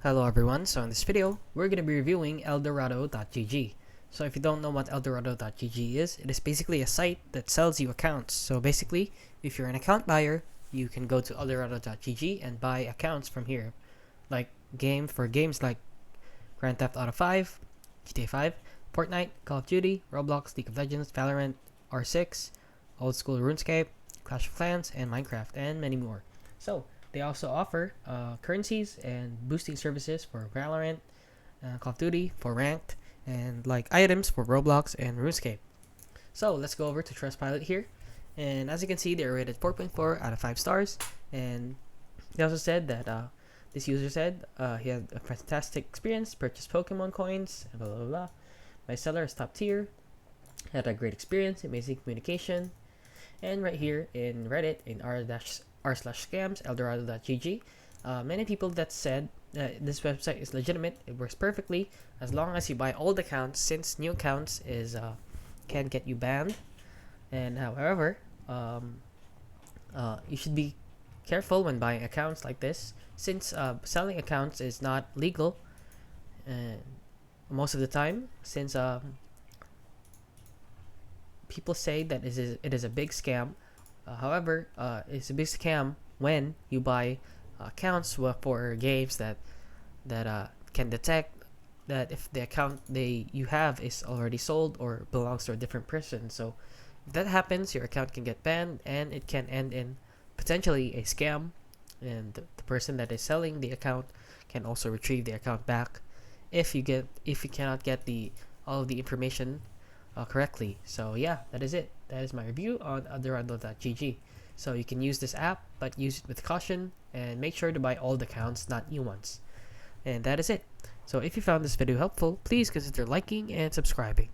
Hello everyone, so in this video, we're going to be reviewing eldorado.gg. So if you don't know what eldorado.gg is, it is basically a site that sells you accounts. So basically, if you're an account buyer, you can go to eldorado.gg and buy accounts from here. Like games like Grand Theft Auto 5, GTA 5, Fortnite, Call of Duty, Roblox, League of Legends, Valorant, R6, Old School RuneScape, Clash of Clans, and Minecraft, and many more. So they also offer currencies and boosting services for Valorant, Call of Duty for ranked, and like items for Roblox and RuneScape. So let's go over to Trustpilot here, and as you can see, they're rated 4.4 out of 5 stars. And they also said that this user said he had a fantastic experience, purchased Pokemon coins, blah blah blah. My seller is top tier, had a great experience, amazing communication. And right here in Reddit, in r/scams eldorado.gg, many people that said this website is legitimate. It works perfectly as long as you buy old accounts, since new accounts is can get you banned. And however, you should be careful when buying accounts like this, since selling accounts is not legal most of the time, since people say that it is a big scam. However, it's a big scam when you buy accounts for games that can detect that if the account you have is already sold or belongs to a different person. So if that happens, your account can get banned and it can end in potentially a scam. And the person that is selling the account can also retrieve the account back if you cannot get all of the information correctly. So yeah, that is it. That is my review on eldorado.gg. So you can use this app, but use it with caution and make sure to buy old accounts, not new ones. And that is it. So if you found this video helpful, please consider liking and subscribing.